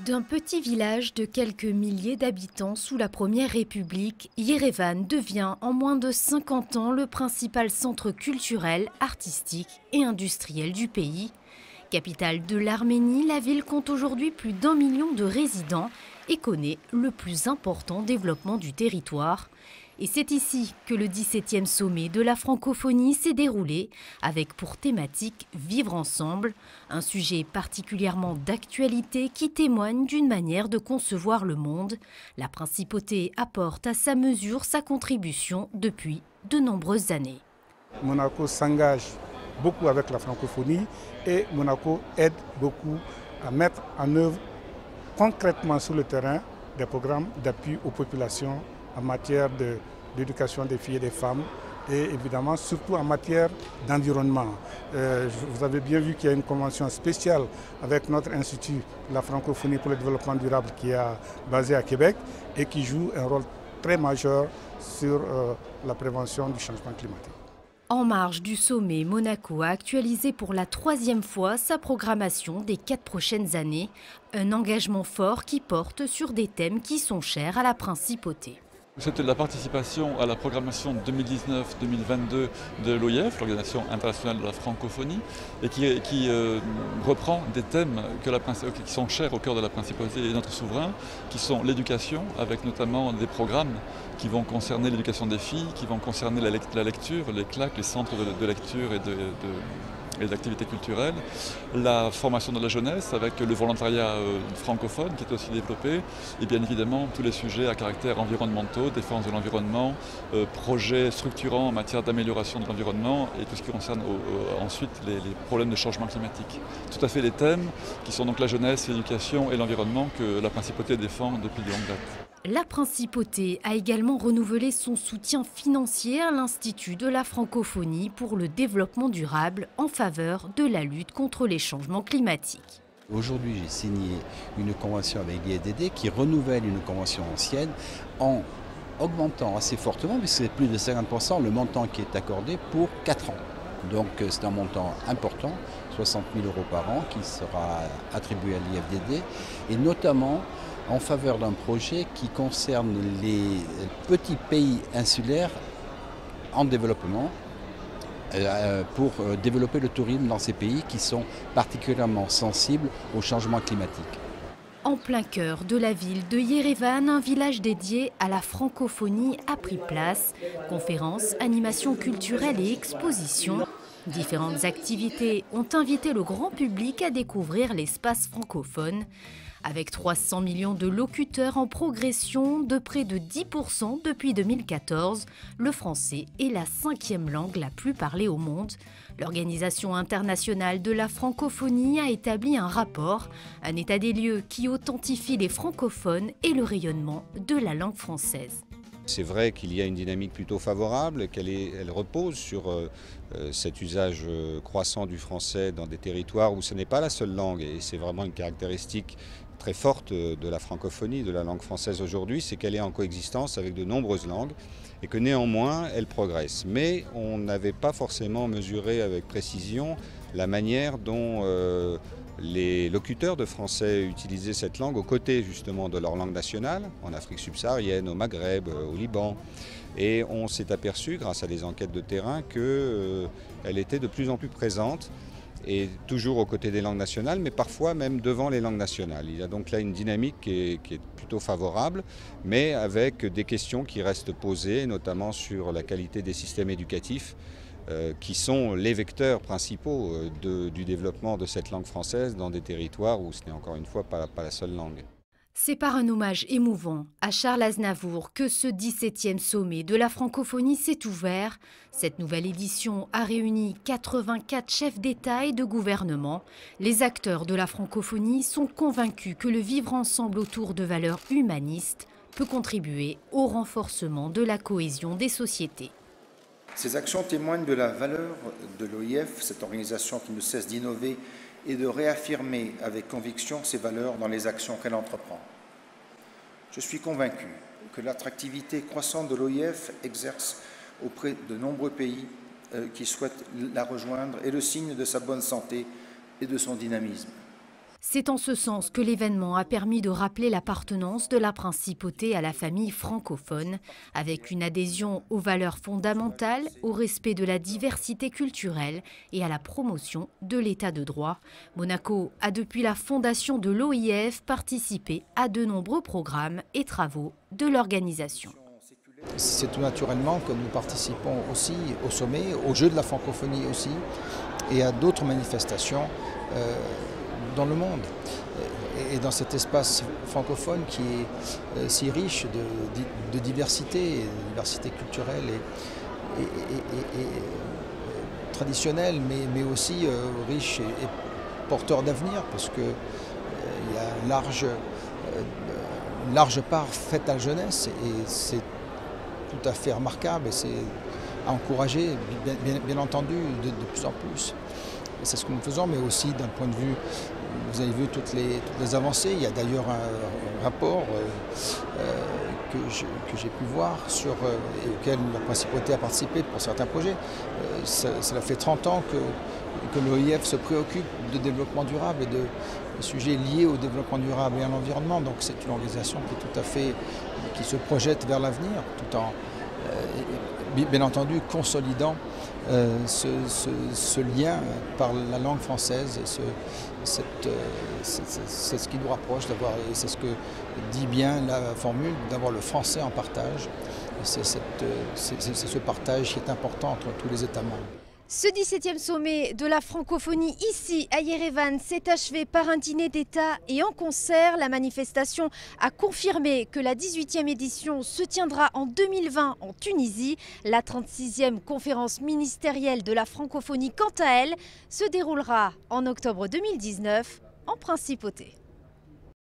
D'un petit village de quelques milliers d'habitants sous la Première République, Yerevan devient en moins de 50 ans le principal centre culturel, artistique et industriel du pays. Capitale de l'Arménie, la ville compte aujourd'hui plus d'1 million de résidents et connaît le plus important développement du territoire. Et c'est ici que le 17e sommet de la francophonie s'est déroulé avec pour thématique « Vivre ensemble », un sujet particulièrement d'actualité qui témoigne d'une manière de concevoir le monde. La principauté apporte à sa mesure sa contribution depuis de nombreuses années. Monaco s'engage beaucoup avec la francophonie et Monaco aide beaucoup à mettre en œuvre concrètement sur le terrain des programmes d'appui aux populations en matière d'éducation des filles et des femmes et évidemment surtout en matière d'environnement. Vous avez bien vu qu'il y a une convention spéciale avec notre institut, la francophonie pour le développement durable qui est basé à Québec et qui joue un rôle très majeur sur la prévention du changement climatique. En marge du sommet, Monaco a actualisé pour la 3e fois sa programmation des 4 prochaines années. Un engagement fort qui porte sur des thèmes qui sont chers à la principauté. C'était la participation à la programmation 2019-2022 de l'OIF, l'Organisation internationale de la francophonie, et qui reprend des thèmes qui sont chers au cœur de la principauté et de notre souverain, qui sont l'éducation, avec notamment des programmes qui vont concerner l'éducation des filles, qui vont concerner la lecture, les CLAC, les centres de lecture et d'activités culturelles, la formation de la jeunesse avec le volontariat francophone qui est aussi développé et bien évidemment tous les sujets à caractère environnementaux, défense de l'environnement, projets structurants en matière d'amélioration de l'environnement et tout ce qui concerne ensuite les problèmes de changement climatique. Tout à fait les thèmes qui sont donc la jeunesse, l'éducation et l'environnement que la principauté défend depuis de longue date. La principauté a également renouvelé son soutien financier à l'Institut de la francophonie pour le développement durable en faveur de la lutte contre les changements climatiques. Aujourd'hui, j'ai signé une convention avec l'IFDD qui renouvelle une convention ancienne en augmentant assez fortement, puisque c'est plus de 50% le montant qui est accordé pour 4 ans. Donc c'est un montant important, 60 000 € par an, qui sera attribué à l'IFDD, et notamment en faveur d'un projet qui concerne les petits pays insulaires en développement pour développer le tourisme dans ces pays qui sont particulièrement sensibles au changement climatique. En plein cœur de la ville de Yerevan, un village dédié à la francophonie a pris place. Conférences, animations culturelles et expositions. Différentes activités ont invité le grand public à découvrir l'espace francophone. Avec 300 millions de locuteurs en progression de près de 10% depuis 2014, le français est la 5e langue la plus parlée au monde. L'Organisation internationale de la francophonie a établi un rapport, un état des lieux qui authentifie les francophones et le rayonnement de la langue française. C'est vrai qu'il y a une dynamique plutôt favorable, elle repose sur cet usage croissant du français dans des territoires où ce n'est pas la seule langue, et c'est vraiment une caractéristique très forte de la francophonie, de la langue française aujourd'hui, c'est qu'elle est en coexistence avec de nombreuses langues et que néanmoins elle progresse. Mais on n'avait pas forcément mesuré avec précision la manière dont les locuteurs de français utilisaient cette langue aux côtés justement de leur langue nationale, en Afrique subsaharienne, au Maghreb, au Liban. Et on s'est aperçu, grâce à des enquêtes de terrain, qu'elle était de plus en plus présente, et toujours aux côtés des langues nationales, mais parfois même devant les langues nationales. Il y a donc là une dynamique qui est plutôt favorable, mais avec des questions qui restent posées, notamment sur la qualité des systèmes éducatifs, qui sont les vecteurs principaux du développement de cette langue française dans des territoires où ce n'est encore une fois pas la seule langue. C'est par un hommage émouvant à Charles Aznavour que ce 17e sommet de la francophonie s'est ouvert. Cette nouvelle édition a réuni 84 chefs d'État et de gouvernement. Les acteurs de la francophonie sont convaincus que le vivre ensemble autour de valeurs humanistes peut contribuer au renforcement de la cohésion des sociétés. Ces actions témoignent de la valeur de l'OIF, cette organisation qui ne cesse d'innover et de réaffirmer avec conviction ses valeurs dans les actions qu'elle entreprend. Je suis convaincu que l'attractivité croissante de l'OIF exerce auprès de nombreux pays qui souhaitent la rejoindre est le signe de sa bonne santé et de son dynamisme. C'est en ce sens que l'événement a permis de rappeler l'appartenance de la principauté à la famille francophone, avec une adhésion aux valeurs fondamentales, au respect de la diversité culturelle et à la promotion de l'état de droit. Monaco a depuis la fondation de l'OIF participé à de nombreux programmes et travaux de l'organisation. C'est tout naturellement que nous participons aussi au sommet, aux Jeux de la francophonie aussi, et à d'autres manifestations dans le monde. Et dans cet espace francophone qui est si riche de diversité culturelle et traditionnelle, mais aussi riche et porteur d'avenir, parce qu'il y a une large part faite à la jeunesse, et c'est tout à fait remarquable, et c'est à encourager, bien entendu, de plus en plus. C'est ce que nous faisons, mais aussi d'un point de vue, vous avez vu toutes les avancées. Il y a d'ailleurs un rapport que j'ai pu voir et auquel la principauté a participé pour certains projets. Cela fait 30 ans que l'OIF se préoccupe de développement durable et de sujets liés au développement durable et à l'environnement. Donc c'est une organisation qui se projette vers l'avenir, tout en bien entendu consolidant ce lien par la langue française. C'est ce qui nous rapproche, et c'est ce que dit bien la formule, d'avoir le français en partage. C'est ce partage qui est important entre tous les États membres. Ce 17e sommet de la francophonie ici à Yerevan s'est achevé par un dîner d'État et en concert. La manifestation a confirmé que la 18e édition se tiendra en 2020 en Tunisie. La 36e conférence ministérielle de la francophonie, quant à elle, se déroulera en octobre 2019 en principauté.